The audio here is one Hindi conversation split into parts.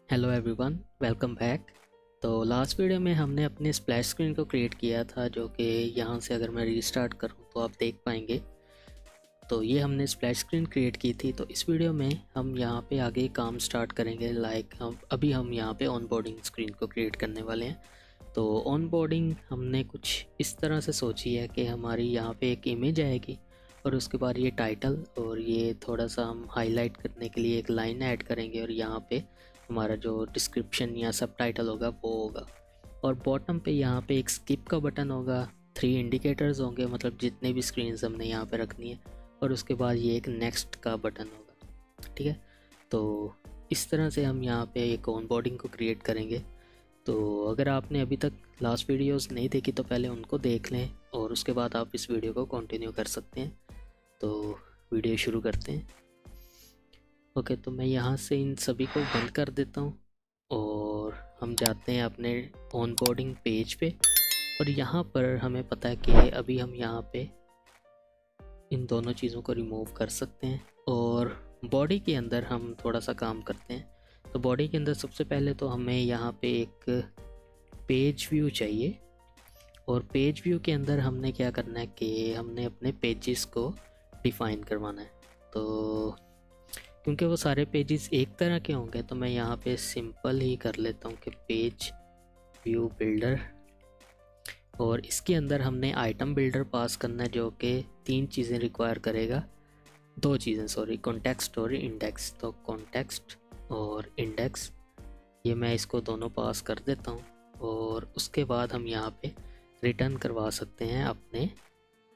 Hello everyone, welcome back. तो लास्ट वीडियो में हमने अपने स्प्लैश स्क्रीन को क्रिएट किया था, जो कि यहाँ से अगर मैं रीस्टार्ट करूँ तो आप देख पाएंगे। तो ये हमने स्प्लैश स्क्रीन क्रिएट की थी। तो इस वीडियो में हम यहाँ पे आगे काम स्टार्ट करेंगे। हम यहाँ पे ऑनबोर्डिंग स्क्रीन को क्रिएट करने वाले हैं। तो ऑनबोर्डिंग हमने कुछ इस तरह से सोची है कि हमारी यहाँ पे एक इमेज आएगी और उसके बाद ये टाइटल, और ये थोड़ा सा हम हाईलाइट करने के लिए एक लाइन ऐड करेंगे, और यहाँ पे हमारा जो डिस्क्रिप्शन या सब टाइटल होगा वो होगा। और बॉटम पे यहाँ पे एक स्किप का बटन होगा, 3 इंडिकेटर्स होंगे, मतलब जितने भी स्क्रीन हमने यहाँ पे रखनी है, और उसके बाद ये एक नेक्स्ट का बटन होगा। ठीक है, तो इस तरह से हम यहाँ पे एक ऑनबोर्डिंग को क्रिएट करेंगे। तो अगर आपने अभी तक लास्ट वीडियोस नहीं देखी तो पहले उनको देख लें, और उसके बाद आप इस वीडियो को कंटिन्यू कर सकते हैं। तो वीडियो शुरू करते हैं। ओके, तो मैं यहाँ से इन सभी को बंद कर देता हूँ और हम जाते हैं अपने ऑनबोर्डिंग पेज पे। और यहाँ पर हमें पता है कि अभी हम यहाँ पे इन दोनों चीज़ों को रिमूव कर सकते हैं, और बॉडी के अंदर हम थोड़ा सा काम करते हैं। तो बॉडी के अंदर सबसे पहले तो हमें यहाँ पे एक पेज व्यू चाहिए, और पेज व्यू के अंदर हमने क्या करना है कि हमने अपने पेजेस को डिफ़ाइन करवाना है। तो क्योंकि वो सारे पेजेस एक तरह के होंगे तो मैं यहाँ पे सिंपल ही कर लेता हूँ कि पेज व्यू बिल्डर, और इसके अंदर हमने आइटम बिल्डर पास करना है, जो कि 3 चीज़ें रिक्वायर करेगा। 2 चीज़ें, सॉरी, कॉन्टेक्स्ट और इंडेक्स। तो कॉन्टेक्स्ट और इंडेक्स, ये मैं इसको दोनों पास कर देता हूँ। और उसके बाद हम यहाँ पे रिटर्न करवा सकते हैं अपने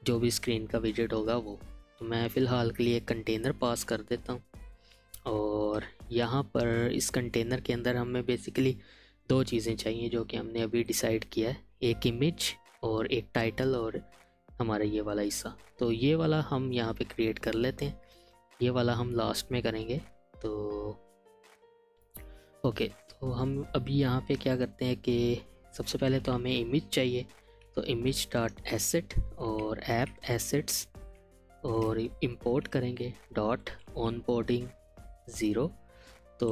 जो भी स्क्रीन का विजेट होगा वो। तो मैं फ़िलहाल के लिए कंटेनर पास कर देता हूँ, और यहाँ पर इस कंटेनर के अंदर हमें बेसिकली 2 चीज़ें चाहिए जो कि हमने अभी डिसाइड किया है, एक इमेज और एक टाइटल, और हमारा ये वाला हिस्सा। तो ये वाला हम यहाँ पे क्रिएट कर लेते हैं, ये वाला हम लास्ट में करेंगे। तो ओके, तो हम अभी यहाँ पे क्या करते हैं कि सबसे पहले तो हमें इमेज चाहिए। तो इमेज डॉट एसेट और ऐप एसेट्स, और इंपोर्ट करेंगे डॉट ऑनबोर्डिंग 0। तो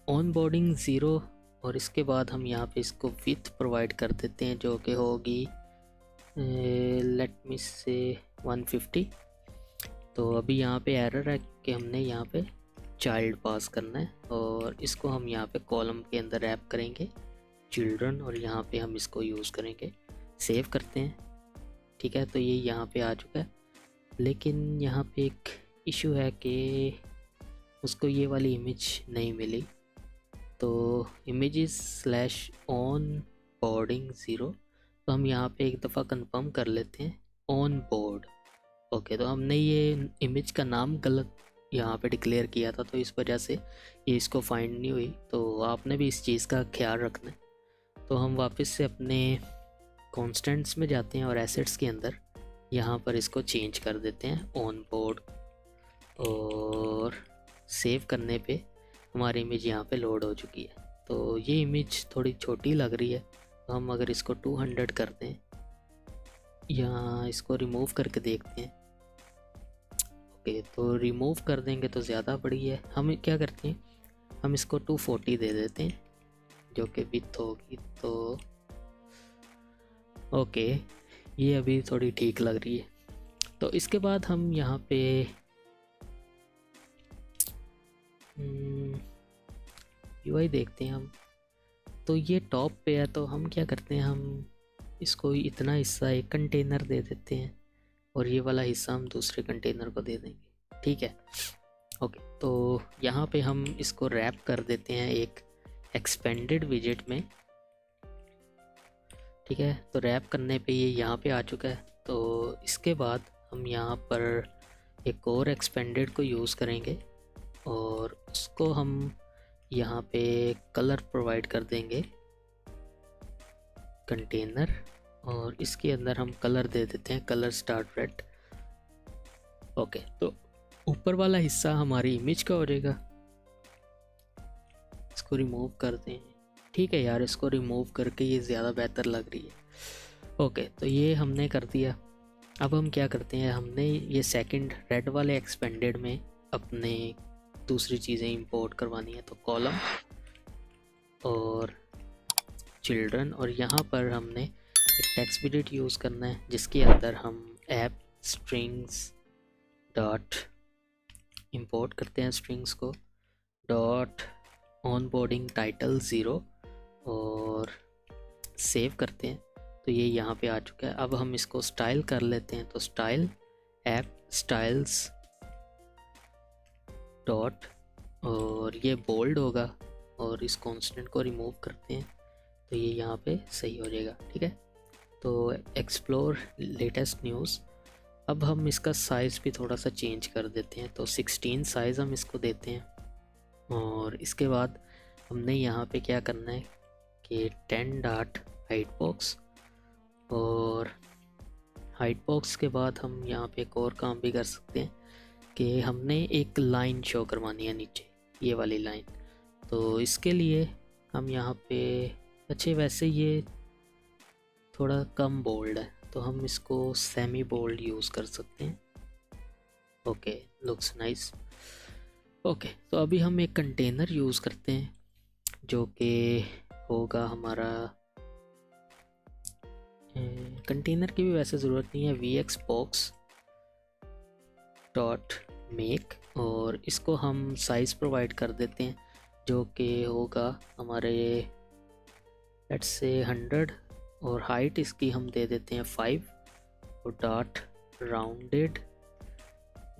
ऑनबोर्डिंग 0, और इसके बाद हम यहाँ पे इसको विथ प्रोवाइड कर देते हैं, जो कि होगी लेट मी से 150। तो अभी यहाँ पे एरर है कि हमने यहाँ पे चाइल्ड पास करना है, और इसको हम यहाँ पे कॉलम के अंदर रैप करेंगे चिल्ड्रन, और यहाँ पे हम इसको यूज़ करेंगे। सेव करते हैं। ठीक है, तो ये यहाँ पे आ चुका है, लेकिन यहाँ पे एक इशू है कि उसको ये वाली इमेज नहीं मिली। तो इमेजेस स्लैश ऑन बोर्डिंग 0, तो हम यहाँ पे एक दफ़ा कंफर्म कर लेते हैं ऑन बोर्ड। ओके, तो हमने ये इमेज का नाम गलत यहाँ पे डिक्लेयर किया था, तो इस वजह से ये इसको फाइंड नहीं हुई। तो आपने भी इस चीज़ का ख्याल रखना है। तो हम वापस से अपने कॉन्स्टेंट्स में जाते हैं, और एसेट्स के अंदर यहाँ पर इसको चेंज कर देते हैं ऑन बोर्ड, और सेव करने पे हमारी इमेज यहाँ पे लोड हो चुकी है। तो ये इमेज थोड़ी छोटी लग रही है, तो हम अगर इसको 200 कर दें या इसको रिमूव करके देखते हैं। ओके, तो रिमूव कर देंगे तो ज़्यादा बड़ी है। हम क्या करते हैं, हम इसको 240 दे देते हैं, जो कि विथ होगी। तो ओके, ये अभी थोड़ी ठीक लग रही है। तो इसके बाद हम यहाँ पे यूआई देखते हैं हम। तो ये टॉप पे है, तो हम क्या करते हैं, हम इसको इतना हिस्सा एक कंटेनर दे देते हैं, और ये वाला हिस्सा हम दूसरे कंटेनर को दे देंगे। ठीक है, ओके। तो यहाँ पे हम इसको रैप कर देते हैं एक एक्सपेंडेड विजेट में। ठीक है, तो रैप करने पे ये यहाँ पे आ चुका है। तो इसके बाद हम यहाँ पर एक और एक्सपेंडेड को यूज़ करेंगे, और उसको हम यहाँ पे कलर प्रोवाइड कर देंगे कंटेनर, और इसके अंदर हम कलर दे देते हैं कलर स्टार्ट रेड। ओके, तो ऊपर वाला हिस्सा हमारी इमेज का हो जाएगा। इसको रिमूव कर दें। ठीक है यार, इसको रिमूव करके ये ज़्यादा बेहतर लग रही है। ओके, तो ये हमने कर दिया। अब हम क्या करते हैं, हमने ये सेकंड रेड वाले एक्सपेंडेड में अपने दूसरी चीज़ें इंपोर्ट करवानी है। तो कॉलम और चिल्ड्रन, और यहाँ पर हमने एक टेक्स्ट विजेट यूज़ करना है जिसके अंदर हम ऐप स्ट्रिंग्स डॉट इंपोर्ट करते हैं स्ट्रिंग्स को, डॉट ऑनबोर्डिंग टाइटल 0 और सेव करते हैं। तो ये यहाँ पे आ चुका है। अब हम इसको स्टाइल कर लेते हैं, तो स्टाइल ऐप स्टाइल्स डॉट, और ये बोल्ड होगा, और इस कांस्टेंट को रिमूव करते हैं तो ये यहाँ पे सही हो जाएगा। ठीक है, तो एक्सप्लोर लेटेस्ट न्यूज़। अब हम इसका साइज़ भी थोड़ा सा चेंज कर देते हैं, तो 16 साइज़ हम इसको देते हैं। और इसके बाद हमने यहाँ पे क्या करना है कि 10 डॉट हाइट बॉक्स, और हाइट बॉक्स के बाद हम यहाँ पे एक और काम भी कर सकते हैं कि हमने एक लाइन शो करवानी है नीचे, ये वाली लाइन। तो इसके लिए हम यहाँ पे वैसे ये थोड़ा कम बोल्ड है तो हम इसको सेमी बोल्ड यूज़ कर सकते हैं। Okay, looks nice. ओके, तो अभी हम एक कंटेनर यूज़ करते हैं जो कि होगा हमारा, कंटेनर की भी वैसे ज़रूरत नहीं है, vxbox डॉट मेक, और इसको हम साइज़ प्रोवाइड कर देते हैं जो कि होगा हमारे लेट्स से 100, और हाइट इसकी हम दे देते हैं 5, और डॉट राउंडेड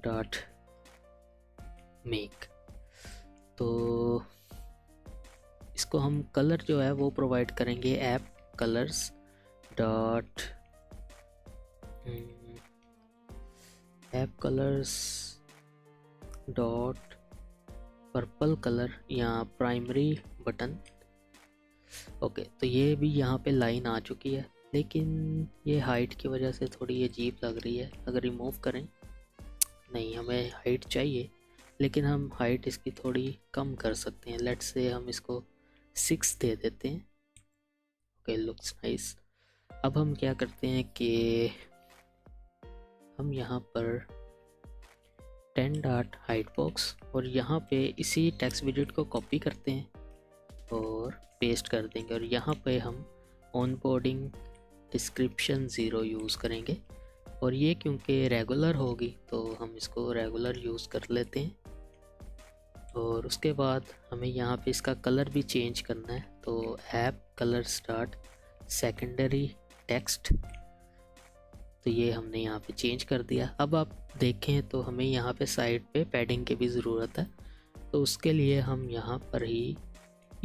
डॉट मेक। तो इसको हम कलर जो है वो प्रोवाइड करेंगे app colors dot app colors dot purple colour या प्राइमरी बटन। ओके, तो ये भी यहाँ पे लाइन आ चुकी है, लेकिन ये हाइट की वजह से थोड़ी अजीब लग रही है। अगर रिमूव करें, नहीं हमें हाइट चाहिए, लेकिन हम हाइट इसकी थोड़ी कम कर सकते हैं। लेट्स से हम इसको 6 दे देते हैं। Okay, looks nice. अब हम क्या करते हैं कि हम यहाँ पर 10 डॉट हाइट बॉक्स, और यहाँ पे इसी टेक्स्ट विजेट को कॉपी करते हैं और पेस्ट कर देंगे, और यहाँ पे हम ऑनबोर्डिंग डिस्क्रिप्शन 0 यूज़ करेंगे। और ये क्योंकि रेगुलर होगी तो हम इसको रेगुलर यूज़ कर लेते हैं। और उसके बाद हमें यहाँ पे इसका कलर भी चेंज करना है, तो app colour start secondary text, तो ये हमने यहाँ पे चेंज कर दिया। अब आप देखें तो हमें यहाँ पे साइड पे पैडिंग की भी ज़रूरत है, तो उसके लिए हम यहाँ पर ही,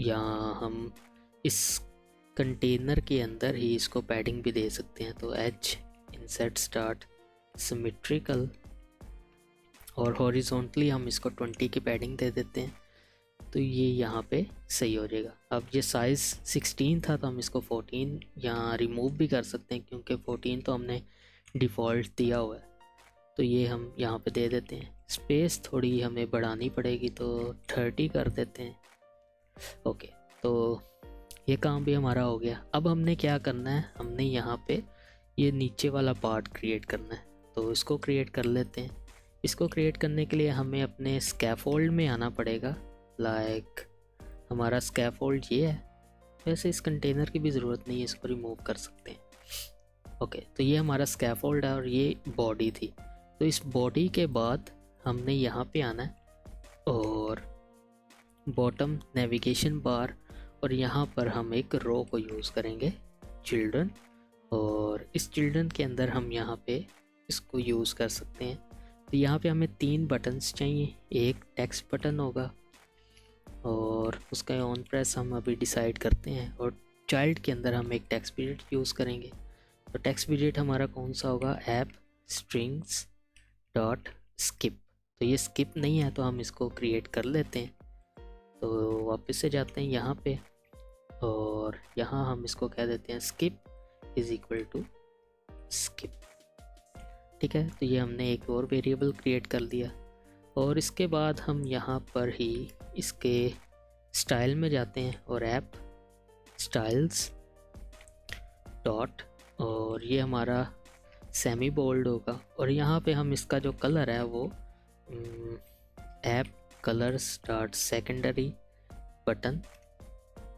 या हम इस कंटेनर के अंदर ही इसको पैडिंग भी दे सकते हैं। तो एच इंसर्ट स्टार्ट सिमेट्रिकल, और हॉरिजॉन्टली हम इसको 20 की पैडिंग दे देते हैं, तो ये यहाँ पे सही हो जाएगा। अब ये साइज़ 16 था तो हम इसको 14 यहाँ रिमूव भी कर सकते हैं, क्योंकि 14 तो हमने डिफ़ॉल्ट दिया हुआ है, तो ये हम यहाँ पे दे देते हैं। स्पेस थोड़ी हमें बढ़ानी पड़ेगी, तो 30 कर देते हैं। ओके, तो ये काम भी हमारा हो गया। अब हमने क्या करना है, हमने यहाँ पे ये नीचे वाला पार्ट क्रिएट करना है, तो इसको क्रिएट कर लेते हैं। इसको क्रिएट करने के लिए हमें अपने स्कैफोल्ड में आना पड़ेगा। लाइक हमारा स्कैफोल्ड ये है, वैसे इस कंटेनर की भी ज़रूरत नहीं है, इसको रिमूव कर सकते हैं। ओके, तो ये हमारा स्कैफोल्ड है और ये बॉडी थी। तो इस बॉडी के बाद हमने यहाँ पे आना है और बॉटम नेविगेशन बार, और यहाँ पर हम एक रो को यूज़ करेंगे चिल्ड्रन, और इस चिल्ड्रन के अंदर हम यहाँ पे इसको यूज़ कर सकते हैं। तो यहाँ पे हमें 3 बटन्स चाहिए, एक टेक्स्ट बटन होगा और उसका ऑन प्रेस हम अभी डिसाइड करते हैं, और चाइल्ड के अंदर हम एक टेक्स्ट विजेट यूज़ करेंगे। तो टेक्स्ट विजेट हमारा कौन सा होगा, ऐप स्ट्रिंग्स डॉट स्किप। तो ये स्किप नहीं है तो हम इसको क्रिएट कर लेते हैं। तो वापस से जाते हैं यहाँ पे, और यहाँ हम इसको कह देते हैं skip is equal to skip. ठीक है, तो ये हमने एक और वेरिएबल क्रिएट कर दिया। और इसके बाद हम यहाँ पर ही इसके स्टाइल में जाते हैं और ऐप स्टाइल्स डॉट, और ये हमारा सेमी बोल्ड होगा, और यहाँ पे हम इसका जो कलर है वो app colors dot secondary button,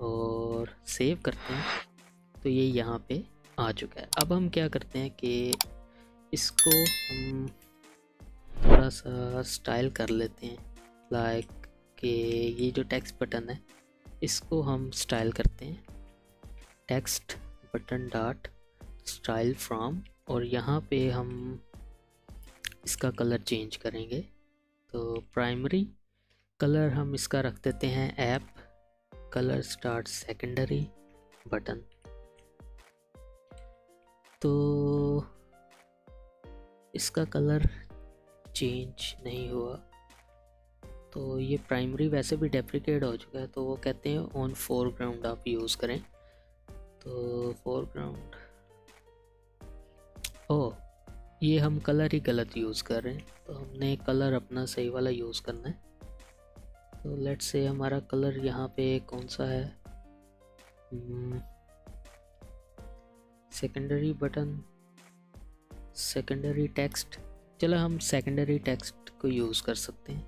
और सेव करते हैं तो ये यहाँ पे आ चुका है। अब हम क्या करते हैं कि इसको हम थोड़ा सा स्टाइल कर लेते हैं, लाइक कि ये जो टेक्स्ट बटन है इसको हम स्टाइल करते हैं, text button dot style from, और यहाँ पे हम इसका कलर चेंज करेंगे। तो प्राइमरी कलर हम इसका रख देते हैं app colour start secondary button. तो इसका कलर चेंज नहीं हुआ, तो ये प्राइमरी वैसे भी डेप्रिकेट हो चुका है, तो वो कहते हैं ऑन फोरग्राउंड आप यूज़ करें। तो फोरग्राउंड, ओह ये हम कलर ही गलत यूज़ कर रहे हैं, तो हमने कलर अपना सही वाला यूज़ करना है। तो लेट्स से हमारा कलर यहाँ पे कौन सा है, सेकेंडरी बटन, सेकेंडरी टेक्स्ट, चलो हम सेकेंडरी टेक्स्ट को यूज़ कर सकते हैं।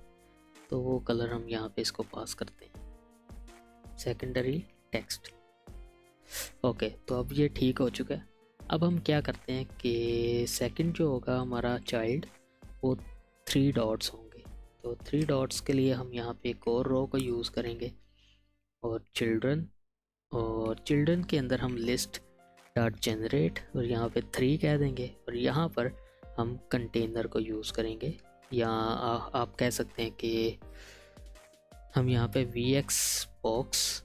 तो वो कलर हम यहाँ पे इसको पास करते हैं, सेकेंडरी टेक्स्ट। ओके, तो अब ये ठीक हो चुका है। अब हम क्या करते हैं कि सेकंड जो होगा हमारा चाइल्ड वो 3 डॉट्स होंगे। तो 3 डॉट्स के लिए हम यहाँ पे एक और रो को यूज़ करेंगे और चिल्ड्रन, और चिल्ड्रन के अंदर हम लिस्ट डॉट जनरेट और यहाँ पे 3 कह देंगे, और यहाँ पर हम कंटेनर को यूज़ करेंगे, या आप कह सकते हैं कि हम यहाँ पे vx box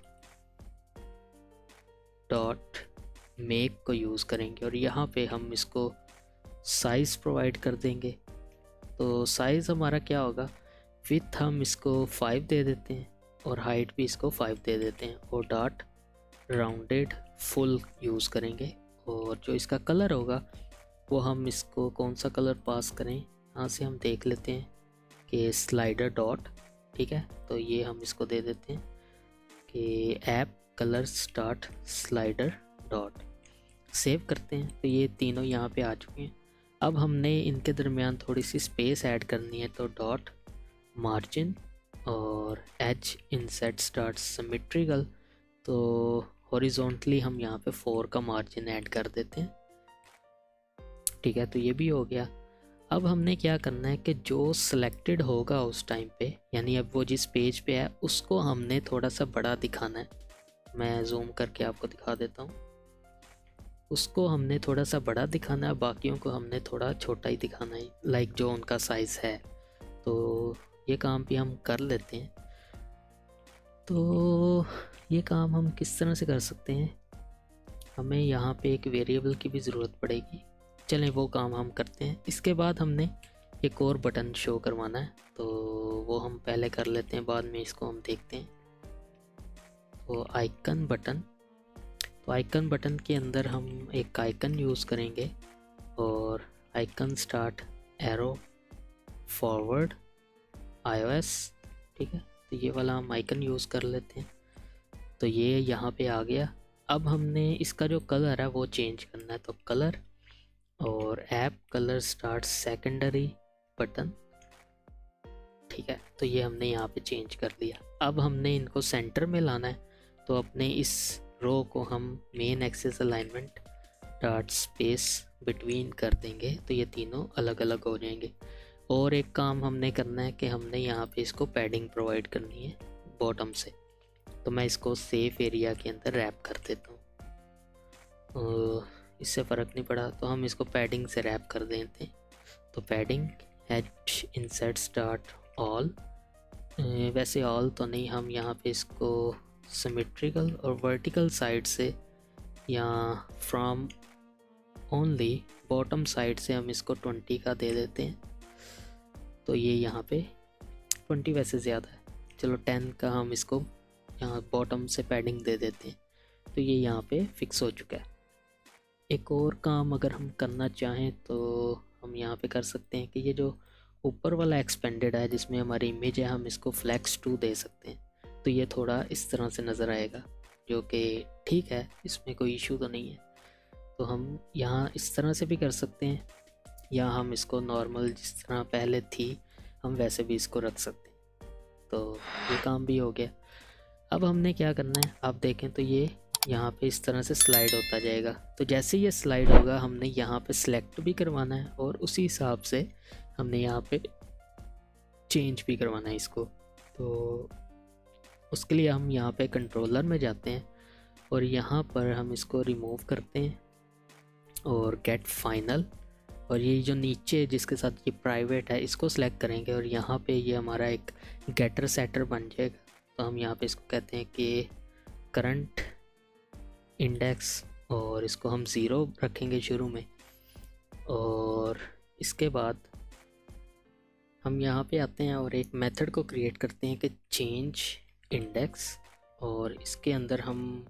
डॉट मेक को यूज़ करेंगे, और यहाँ पे हम इसको साइज़ प्रोवाइड कर देंगे। तो साइज़ हमारा क्या होगा, विथ हम इसको 5 दे देते हैं और हाइट भी इसको 5 दे देते हैं, और डॉट राउंडेड फुल यूज़ करेंगे। और जो इसका कलर होगा वो हम इसको कौन सा कलर पास करें, यहाँ से हम देख लेते हैं कि स्लाइडर डॉट, ठीक है। तो ये हम इसको दे देते हैं कि app colour start slider dot, save करते हैं। तो ये तीनों यहाँ पे आ चुके हैं। अब हमने इनके दरमियान थोड़ी सी स्पेस ऐड करनी है, तो डॉट मार्जिन और एज इनसेट स्टार्ट सिमेट्रिकल, तो हॉरिजॉन्टली हम यहाँ पे 4 का मार्जिन ऐड कर देते हैं, ठीक है। तो ये भी हो गया। अब हमने क्या करना है कि जो सिलेक्टेड होगा उस टाइम पे, यानी अब वो जिस पेज पे है उसको हमने थोड़ा सा बड़ा दिखाना है। मैं जूम करके आपको दिखा देता हूँ। उसको हमने थोड़ा सा बड़ा दिखाना है, बाकियों को हमने थोड़ा छोटा ही दिखाना है, लाइक जो उनका साइज़ है। तो ये काम भी हम कर लेते हैं। तो ये काम हम किस तरह से कर सकते हैं, हमें यहाँ पे एक वेरिएबल की भी ज़रूरत पड़ेगी, चलें वो काम हम करते हैं। इसके बाद हमने एक और बटन शो करवाना है, तो वो हम पहले कर लेते हैं, बाद में इसको हम देखते हैं। तो आइकन बटन, तो आइकन बटन के अंदर हम एक आइकन यूज़ करेंगे और icon start arrow forward iOS, ठीक है। तो ये वाला हम आइकन यूज़ कर लेते हैं। तो ये यहाँ पे आ गया। अब हमने इसका जो कलर है वो चेंज करना है, तो कलर और app colour start secondary button, ठीक है। तो ये हमने यहाँ पे चेंज कर लिया। अब हमने इनको सेंटर में लाना है, तो अपने इस रो को हम main axis alignment dot space between कर देंगे, तो ये तीनों अलग अलग हो जाएंगे। और एक काम हमने करना है कि हमने यहाँ पे इसको पैडिंग प्रोवाइड करनी है बॉटम से, तो मैं इसको सेफ एरिया के अंदर रैप कर देता हूँ। इससे फ़र्क नहीं पड़ा, तो हम इसको पैडिंग से रैप कर देते हैं। तो padding H insert start all, वैसे ऑल तो नहीं, हम यहाँ पे इसको सिमेट्रिकल और वर्टिकल साइड से या फ्रॉम ओनली बॉटम साइड से हम इसको 20 का दे देते हैं। तो ये यहाँ पे 20 वैसे ज़्यादा है, चलो 10 का हम इसको यहाँ बॉटम से पैडिंग दे देते हैं। तो ये यहाँ पे फिक्स हो चुका है। एक और काम अगर हम करना चाहें तो हम यहाँ पे कर सकते हैं कि ये जो ऊपर वाला एक्सपेंडेड है जिसमें हमारी इमेज है, हम इसको फ्लैक्स 2 दे सकते हैं। तो ये थोड़ा इस तरह से नज़र आएगा, जो कि ठीक है, इसमें कोई इशू तो नहीं है। तो हम यहाँ इस तरह से भी कर सकते हैं, या हम इसको नॉर्मल जिस तरह पहले थी हम वैसे भी इसको रख सकते हैं। तो ये काम भी हो गया। अब हमने क्या करना है, आप देखें तो ये यहाँ पे इस तरह से स्लाइड होता जाएगा। तो जैसे ये स्लाइड होगा हमने यहाँ पे सिलेक्ट भी करवाना है और उसी हिसाब से हमने यहाँ पे चेंज भी करवाना है इसको। तो उसके लिए हम यहाँ पे कंट्रोलर में जाते हैं और यहाँ पर हम इसको रिमूव करते हैं और गेट फाइनल, और ये जो नीचे जिसके साथ ये प्राइवेट है इसको सिलेक्ट करेंगे और यहाँ पे ये हमारा एक गेटर सेटर बन जाएगा। तो हम यहाँ पे इसको कहते हैं कि करंट इंडेक्स, और इसको हम 0 रखेंगे शुरू में। और इसके बाद हम यहाँ पे आते हैं और एक मेथड को क्रिएट करते हैं कि चेंज इंडेक्स, और इसके अंदर हम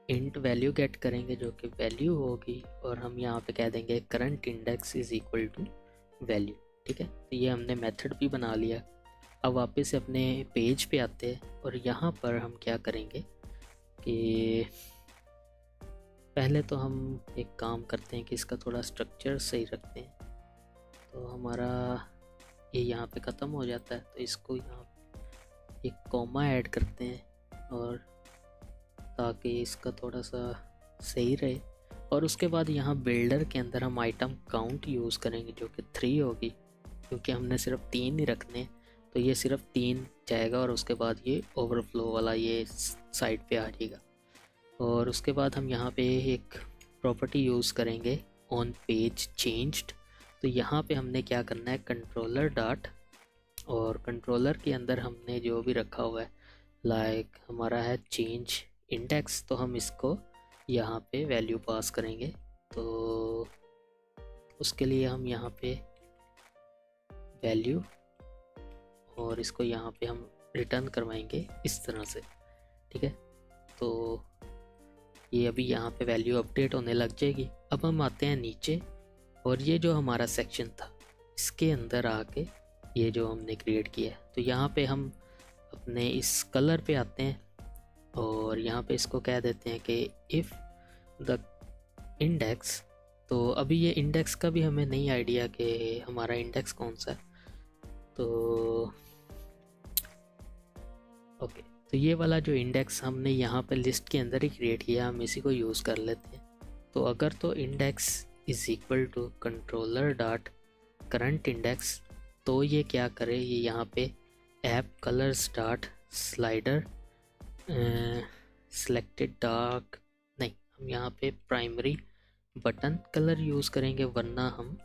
इंट वैल्यू गेट करेंगे जो कि वैल्यू होगी, और हम यहाँ पे कह देंगे current index is equal to value. ठीक है, तो ये हमने मेथड भी बना लिया। अब वापस अपने पेज पे आते हैं और यहाँ पर हम क्या करेंगे कि पहले तो हम एक काम करते हैं कि इसका थोड़ा स्ट्रक्चर सही रखते हैं। तो हमारा ये यहाँ पे ख़त्म हो जाता है, तो इसको यहाँ एक कॉमा ऐड करते हैं और ताकि इसका थोड़ा सा सही रहे। और उसके बाद यहाँ बिल्डर के अंदर हम आइटम काउंट यूज़ करेंगे जो कि 3 होगी, क्योंकि हमने सिर्फ 3 ही रखने, तो ये सिर्फ 3 जाएगा और उसके बाद ये ओवरफ्लो वाला ये साइड पे आ जाएगा। और उसके बाद हम यहाँ पे एक प्रॉपर्टी यूज़ करेंगे ऑन पेज चेंज्ड। तो यहाँ पे हमने क्या करना है, कंट्रोलर डॉट, और कंट्रोलर के अंदर हमने जो भी रखा हुआ है लाइक हमारा है चेंज इंडेक्स, तो हम इसको यहाँ पे वैल्यू पास करेंगे। तो उसके लिए हम यहाँ पे वैल्यू और इसको यहाँ पे हम रिटर्न करवाएंगे इस तरह से। ठीक है, तो ये अभी यहाँ पे वैल्यू अपडेट होने लग जाएगी। अब हम आते हैं नीचे और ये जो हमारा सेक्शन था इसके अंदर आके ये जो हमने क्रिएट किया है, तो यहाँ पे हम अपने इस कलर पे आते हैं और यहाँ पे इसको कह देते हैं कि इफ़ द इंडेक्स। तो अभी ये इंडेक्स का भी हमें नहीं आइडिया कि हमारा इंडेक्स कौन सा है। तो ओके, तो ये वाला जो इंडेक्स हमने यहाँ पे लिस्ट के अंदर ही क्रिएट किया, हम इसी को यूज़ कर लेते हैं। तो अगर तो index is equal to controller dot current index, तो ये क्या करे, ये यहाँ पे app colors dot slider selected dark, नहीं हम यहाँ पे प्राइमरी बटन कलर यूज़ करेंगे, वरना हम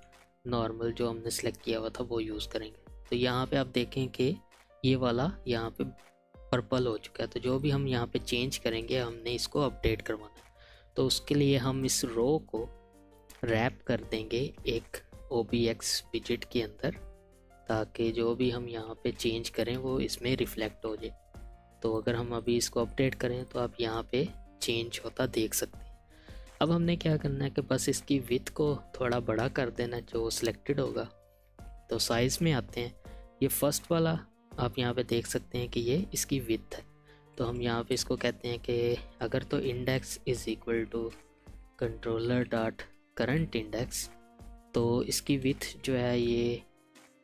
नॉर्मल जो हमने सेलेक्ट किया हुआ था वो यूज़ करेंगे। तो यहाँ पे आप देखें कि ये वाला यहाँ पे पर्पल हो चुका है। तो जो भी हम यहाँ पे चेंज करेंगे हमने इसको अपडेट करवाना है। तो उसके लिए हम इस रो को रैप कर देंगे एक OBX विजेट के अंदर, ताकि जो भी हम यहाँ पे चेंज करें वो इसमें रिफ्लेक्ट हो जाए। तो अगर हम अभी इसको अपडेट करें तो आप यहाँ पे चेंज होता देख सकते हैं। अब हमने क्या करना है कि बस इसकी विड्थ को थोड़ा बड़ा कर देना जो सिलेक्टेड होगा। तो साइज़ में आते हैं, ये फर्स्ट वाला आप यहाँ पे देख सकते हैं कि ये इसकी विड्थ है। तो हम यहाँ पे इसको कहते हैं कि अगर तो index is equal to controller dot current index, तो इसकी विड्थ जो है ये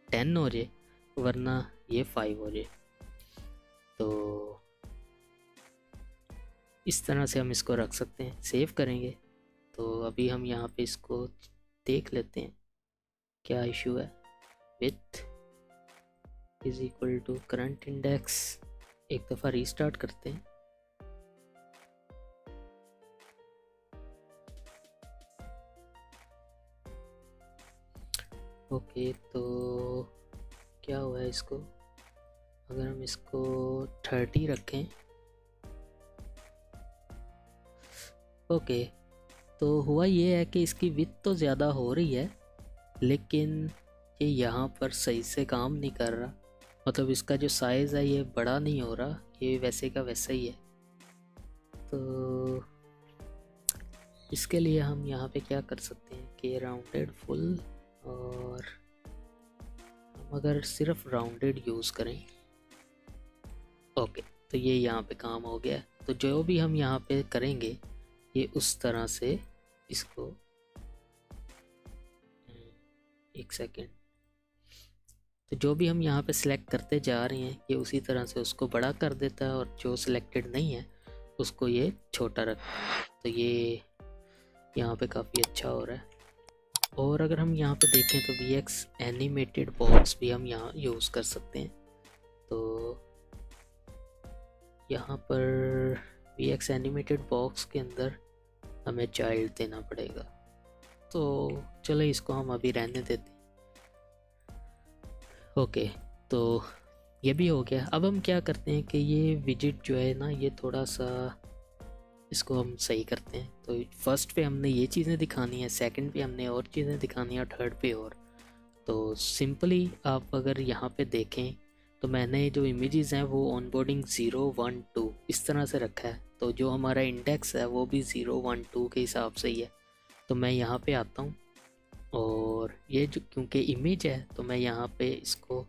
10 हो जाए, वरना ये 5 हो जाए। तो इस तरह से हम इसको रख सकते हैं। सेव करेंगे तो अभी हम यहाँ पे इसको देख लेते हैं क्या इशू है। Width is equal to current index, एक दफ़ा रीस्टार्ट करते हैं। ओके, तो क्या हुआ है इसको, अगर हम इसको 30 रखें। ओके, तो हुआ ये है कि इसकी विड्थ तो ज़्यादा हो रही है, लेकिन ये यहाँ पर सही से काम नहीं कर रहा। मतलब इसका जो साइज़ है ये बड़ा नहीं हो रहा, ये वैसे का वैसा ही है। तो इसके लिए हम यहाँ पे क्या कर सकते हैं कि राउंडेड फुल, और हम अगर सिर्फ राउंडेड यूज़ करें। ओके, तो ये यहाँ पे काम हो गया। तो जो भी हम यहाँ पे करेंगे ये उस तरह से इसको, एक सेकेंड, तो जो भी हम यहाँ पे सिलेक्ट करते जा रहे हैं ये उसी तरह से उसको बड़ा कर देता है, और जो सिलेक्टेड नहीं है उसको ये छोटा रखता है। तो ये यहाँ पे काफ़ी अच्छा हो रहा है। और अगर हम यहाँ पे देखें तो VX एनिमेटेड बॉक्स भी हम यहाँ यूज़ कर सकते हैं। तो यहाँ पर VX एनिमेटेड बॉक्स के अंदर हमें चाइल्ड देना पड़ेगा। तो चलो इसको हम अभी रहने देते हैं। ओके, तो ये भी हो गया। अब हम क्या करते हैं कि ये विजिट जो है ना, ये थोड़ा सा इसको हम सही करते हैं। तो फर्स्ट पे हमने ये चीज़ें दिखानी है, सेकंड पे हमने और चीज़ें दिखानी है, और थर्ड पे और। तो सिंपली आप अगर यहाँ पे देखें तो मैंने जो इमेजेस हैं वो ऑनबोर्डिंग 0 1 2 इस तरह से रखा है। तो जो हमारा इंडेक्स है वो भी 0 1 2 के हिसाब से ही है। तो मैं यहाँ पे आता हूँ, और ये जो क्योंकि इमेज है तो मैं यहाँ पे इसको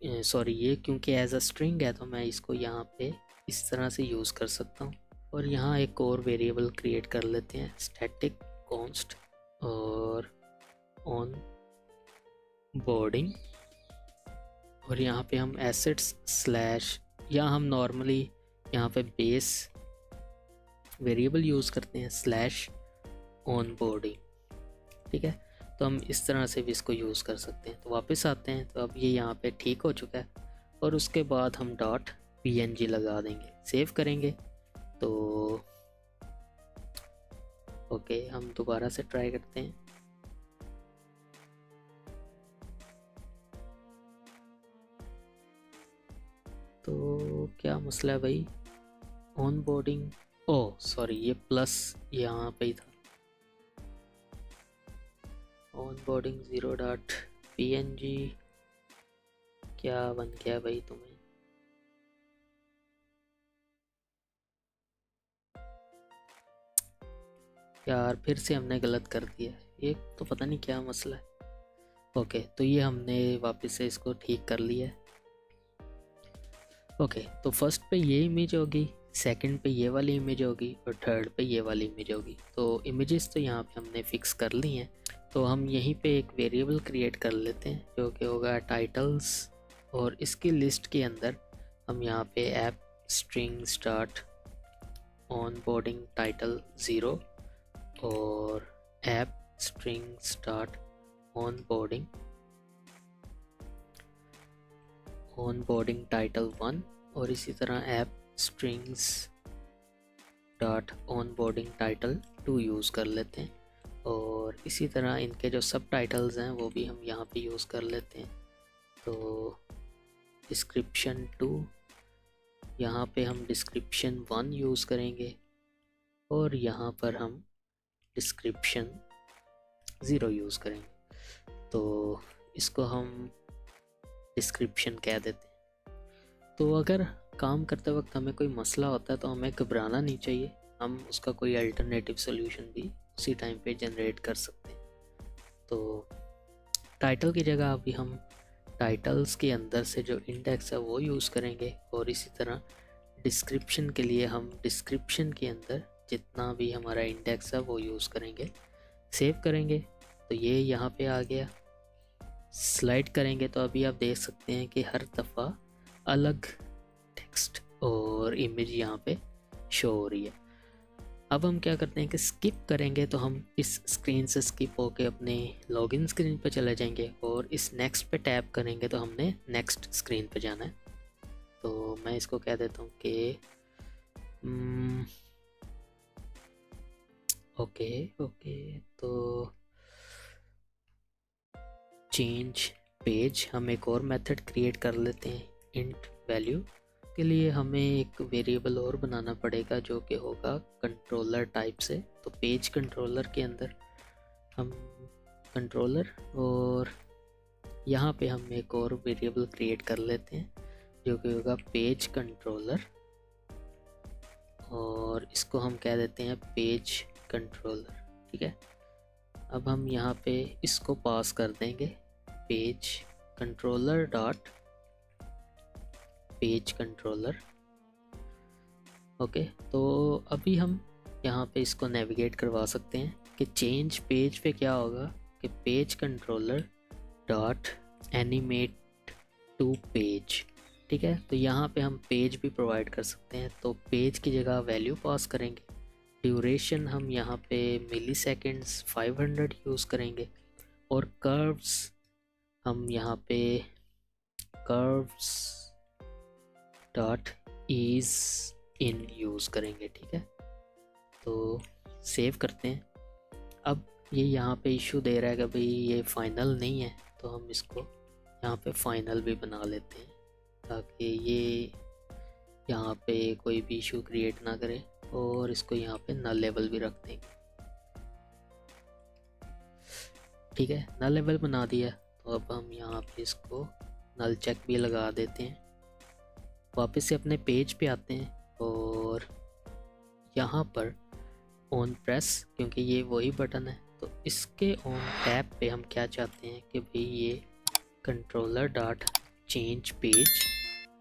सॉरी, ये क्योंकि एज अ स्ट्रिंग है तो मैं इसको यहाँ पे इस तरह से यूज़ कर सकता हूँ। और यहाँ एक और वेरिएबल क्रिएट कर लेते हैं, स्टैटिक कॉन्स्ट और ऑन बोर्डिंग। और यहाँ पे हम एसेट्स स्लैश, या हम नॉर्मली यहाँ पे बेस वेरिएबल यूज़ करते हैं स्लैश ऑन बोर्डिंग। ठीक है, तो हम इस तरह से भी इसको यूज़ कर सकते हैं। तो वापस आते हैं, तो अब ये यहाँ पे ठीक हो चुका है। और उसके बाद हम डॉट png लगा देंगे, सेव करेंगे। तो ओके, हम दोबारा से ट्राई करते हैं। तो क्या मसला है भाई, ऑन बोर्डिंग, ओह सॉरी, ये प्लस यहाँ पे ही था। ऑन बोर्डिंग 0.png क्या बन गया भाई तुम्हें? यार फिर से हमने गलत कर दिया, ये तो पता नहीं क्या मसला है। ओके, तो ये हमने वापस से इसको ठीक कर लिया है। ओके, तो फर्स्ट पे ये इमेज होगी, सेकंड पे ये वाली इमेज होगी, और थर्ड पे ये वाली इमेज होगी। तो इमेजेस तो यहाँ पे हमने फिक्स कर ली हैं। तो हम यहीं पे एक वेरिएबल क्रिएट कर लेते हैं जो कि होगा टाइटल्स, और इसकी लिस्ट के अंदर हम यहाँ पे app string start on boarding title 0 और app string start on boarding title 1, और इसी तरह app strings dot on boarding title 2 use कर लेते हैं। और इसी तरह इनके जो सब टाइटल्स हैं वो भी हम यहाँ पे यूज़ कर लेते हैं। तो डिस्क्रिप्शन 2, यहाँ पे हम डिस्क्रिप्शन 1 यूज़ करेंगे, और यहाँ पर हम डिस्क्रिप्शन 0 यूज़ करेंगे। तो इसको हम डिस्क्रिप्शन कह देते हैं। तो अगर काम करते वक्त हमें कोई मसला होता है तो हमें घबराना नहीं चाहिए, हम उसका कोई अल्टरनेटिव सोल्यूशन भी उसी टाइम पे जनरेट कर सकते हैं। तो टाइटल की जगह अभी हम टाइटल्स के अंदर से जो इंडेक्स है वो यूज़ करेंगे, और इसी तरह डिस्क्रिप्शन के लिए हम डिस्क्रिप्शन के अंदर जितना भी हमारा इंडेक्स है वो यूज़ करेंगे। सेव करेंगे तो ये यहाँ पे आ गया। स्लाइड करेंगे तो अभी आप देख सकते हैं कि हर दफ़ा अलग टेक्स्ट और इमेज यहाँ पे शो हो रही है। अब हम क्या करते हैं कि स्किप करेंगे, तो हम इस स्क्रीन से स्किप होके अपने लॉगिन स्क्रीन पे चले जाएंगे, और इस नेक्स्ट पे टैप करेंगे तो हमने नेक्स्ट स्क्रीन पे जाना है। तो मैं इसको कह देता हूँ कि ओके, तो चेंज पेज, हम एक और मेथड क्रिएट कर लेते हैं इंट वैल्यू के लिए। हमें एक वेरिएबल और बनाना पड़ेगा जो कि होगा कंट्रोलर टाइप से। तो पेज कंट्रोलर के अंदर हम कंट्रोलर, और यहाँ पे हम एक और वेरिएबल क्रिएट कर लेते हैं जो कि होगा पेज कंट्रोलर, और इसको हम कह देते हैं पेज कंट्रोलर। ठीक है, अब हम यहाँ पे इसको पास कर देंगे page controller dot page controller. Okay, तो अभी हम यहाँ पे इसको नेविगेट करवा सकते हैं कि चेंज पेज पे क्या होगा कि page controller dot animate to page. ठीक है, तो यहाँ पे हम पेज भी प्रोवाइड कर सकते हैं, तो पेज की जगह वैल्यू पास करेंगे। ड्यूरेशन हम यहाँ पे मिली सेकेंड्स 500 यूज़ करेंगे, और कर्व्स हम यहाँ पे कर्व्स डॉट ईज इन यूज़ करेंगे। ठीक है, तो सेव करते हैं। अब ये यहाँ पे इशू दे रहा है कि भाई ये फाइनल नहीं है, तो हम इसको यहाँ पे फाइनल भी बना लेते हैं ताकि ये यहाँ पे कोई भी इशू क्रिएट ना करे, और इसको यहाँ पे नल लेवल भी रख देंगे। ठीक है, नल लेवल बना दिया, तो अब हम यहाँ पे इसको नल चेक भी लगा देते हैं। वापस से अपने पेज पे आते हैं और यहाँ पर ऑन प्रेस, क्योंकि ये वही बटन है, तो इसके ऑन टैप पे हम क्या चाहते हैं कि भाई ये कंट्रोलर डॉट चेंज पेज,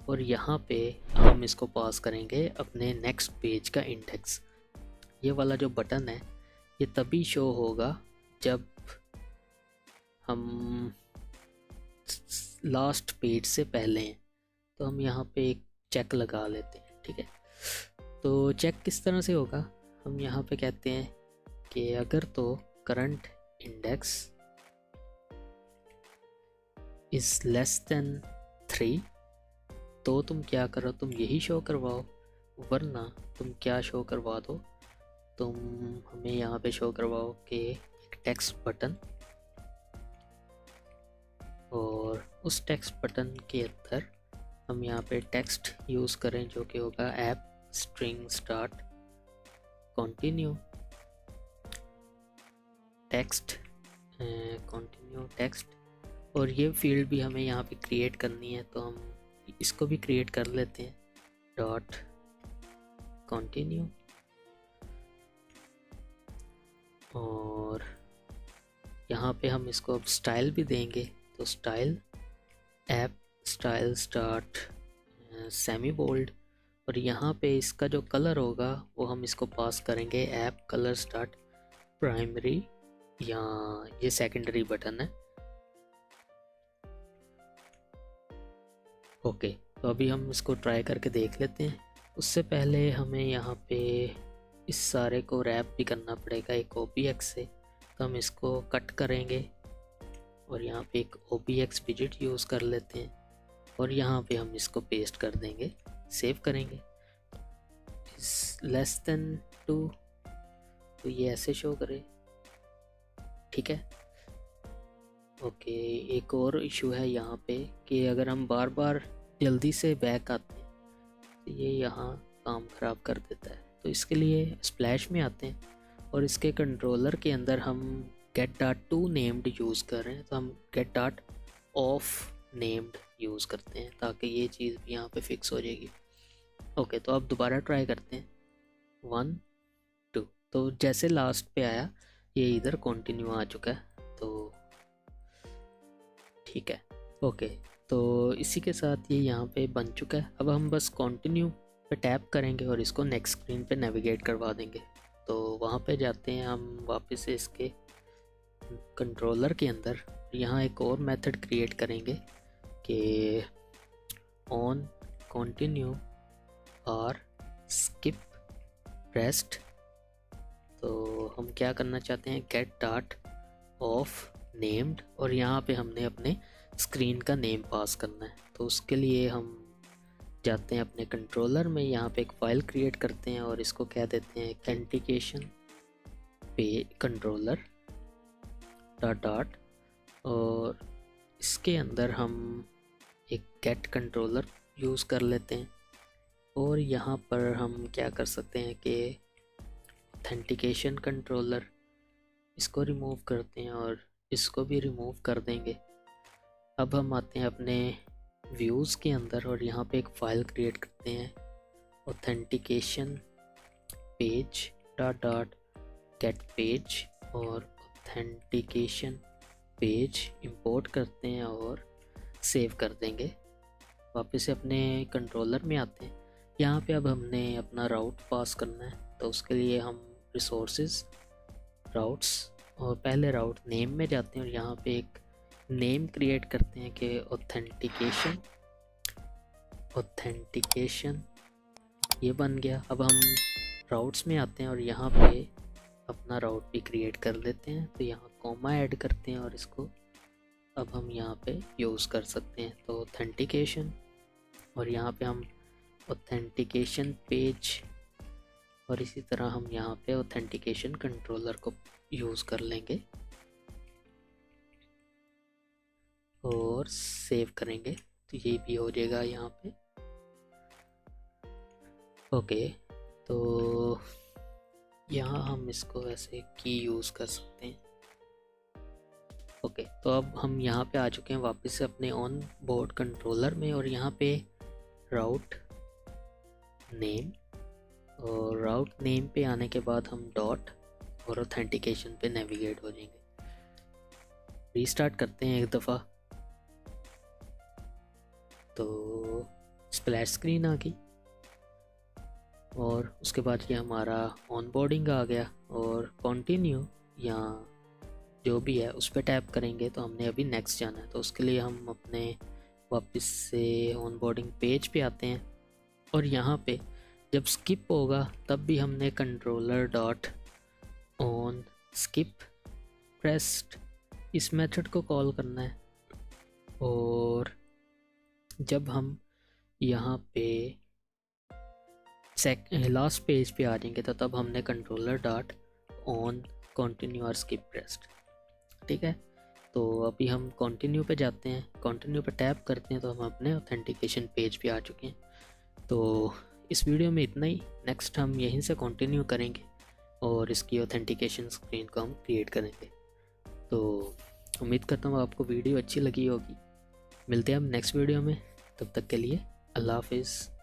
और यहाँ पे हम इसको पास करेंगे अपने नेक्स्ट पेज का इंडेक्स। ये वाला जो बटन है ये तभी शो होगा जब हम लास्ट पेज से पहले हैं, तो हम यहाँ पे एक चेक लगा लेते हैं। ठीक है, तो चेक किस तरह से होगा, हम यहाँ पे कहते हैं कि अगर तो current index is less than 3 तो तुम क्या करो, तुम यही शो करवाओ, वरना तुम क्या शो करवा दो, तुम हमें यहाँ पे शो करवाओ कि एक टेक्स्ट बटन, और उस टेक्स्ट बटन के अंदर हम यहाँ पे टेक्स्ट यूज़ करें जो कि होगा app string start continue text continue text, और ये फील्ड भी हमें यहाँ पे क्रिएट करनी है, तो हम इसको भी क्रिएट कर लेते हैं, डॉट कंटिन्यू। और यहाँ पे हम इसको अब स्टाइल भी देंगे, तो style app style start semi bold, और यहाँ पे इसका जो कलर होगा वो हम इसको पास करेंगे ऐप कलर स्टार्ट प्राइमरी, या ये सेकेंडरी बटन है। ओके, तो अभी हम इसको ट्राई करके देख लेते हैं। उससे पहले हमें यहाँ पे इस सारे को रैप भी करना पड़ेगा एक OBX से, तो हम इसको कट करेंगे और यहाँ पे एक OBX विजिट यूज़ कर लेते हैं, और यहाँ पे हम इसको पेस्ट कर देंगे, सेव करेंगे। लेस देन 2, तो ये ऐसे शो करे। ठीक है, ओके, एक और इशू है यहाँ पे कि अगर हम बार बार जल्दी से बैक आते हैं तो ये यहाँ काम ख़राब कर देता है, तो इसके लिए स्प्लैश में आते हैं और इसके कंट्रोलर के अंदर हम get dot to named use कर रहे हैं, तो हम get dot of named use करते हैं ताकि ये चीज़ भी यहाँ पे फिक्स हो जाएगी। ओके, तो अब दोबारा ट्राई करते हैं 1 2, तो जैसे लास्ट पे आया ये इधर कंटिन्यू आ चुका है, तो ठीक है। ओके, तो इसी के साथ ये यहाँ पे बन चुका है। अब हम बस कंटिन्यू पे टैप करेंगे और इसको नेक्स्ट स्क्रीन पे नेविगेट करवा देंगे। तो वहाँ पे जाते हैं हम वापस से इसके कंट्रोलर के अंदर, यहाँ एक और मेथड क्रिएट करेंगे कि ऑन कंटिन्यू और स्किप रेस्ट। तो हम क्या करना चाहते हैं, गेट डॉट ऑफ नेम्ड, और यहाँ पे हमने अपने स्क्रीन का नेम पास करना है। तो उसके लिए हम जाते हैं अपने कंट्रोलर में, यहाँ पे एक फ़ाइल क्रिएट करते हैं और इसको कह देते हैं ऑथेंटिकेशन पे कंट्रोलर डॉट डॉट, और इसके अंदर हम एक गेट कंट्रोलर यूज़ कर लेते हैं, और यहाँ पर हम क्या कर सकते हैं कि ऑथेंटिकेशन कंट्रोलर इसको रिमूव करते हैं और इसको भी रिमूव कर देंगे। अब हम आते हैं अपने व्यूज़ के अंदर और यहाँ पे एक फ़ाइल क्रिएट करते हैं authentication page dot dot gate page, और ऑथेंटिकेशन पेज इंपोर्ट करते हैं और सेव कर देंगे। वापस से अपने कंट्रोलर में आते हैं, यहाँ पे अब हमने अपना राउट पास करना है, तो उसके लिए हम रिसोर्सेज राउट्स और पहले राउट नेम में जाते हैं और यहाँ पे एक नेम क्रिएट करते हैं कि ऑथेंटिकेशन ये बन गया। अब हम राउट्स में आते हैं और यहाँ पे अपना राउट भी क्रिएट कर देते हैं। तो यहाँ कॉमा ऐड करते हैं और इसको अब हम यहाँ पे यूज़ कर सकते हैं। तो ऑथेंटिकेशन, और यहाँ पे हम ऑथेंटिकेशन पेज, और इसी तरह हम यहाँ पे ऑथेंटिकेशन कंट्रोलर को यूज़ कर लेंगे और सेव करेंगे। तो ये भी हो जाएगा यहाँ पे। ओके, तो यहाँ हम इसको ऐसे की यूज़ कर सकते हैं। ओके, तो अब हम यहाँ पे आ चुके हैं वापस से अपने ऑन बोर्ड कंट्रोलर में, और यहाँ पे राउट नेम, और राउट नेम पे आने के बाद हम डॉट और ऑथेंटिकेशन पे नेविगेट हो जाएंगे। रीस्टार्ट करते हैं एक दफ़ा, तो स्प्लैश स्क्रीन आ गई और उसके बाद ये हमारा ऑनबोर्डिंग आ गया। और कंटिन्यू या जो भी है उस पर टैप करेंगे तो हमने अभी नेक्स्ट जाना है। तो उसके लिए हम अपने वापस से ऑनबोर्डिंग पेज पे आते हैं, और यहाँ पे जब स्किप होगा तब भी हमने controller dot on skip pressed इस मेथड को कॉल करना है। और जब हम यहाँ पे लास्ट पेज पे आ जाएंगे तो तब हमने कंट्रोलर डॉट ऑन कंटिन्यू और स्किप प्रेस्ड। ठीक है, तो अभी हम कंटिन्यू पे जाते हैं, कंटिन्यू पे टैप करते हैं तो हम अपने ऑथेंटिकेशन पेज पे आ चुके हैं। तो इस वीडियो में इतना ही। नेक्स्ट हम यहीं से कंटिन्यू करेंगे और इसकी ऑथेंटिकेशन स्क्रीन को हम क्रिएट करेंगे। तो उम्मीद करता हूँ आपको वीडियो अच्छी लगी होगी। मिलते हैं हम नेक्स्ट वीडियो में, तब तक के लिए अल्लाह हाफिज़।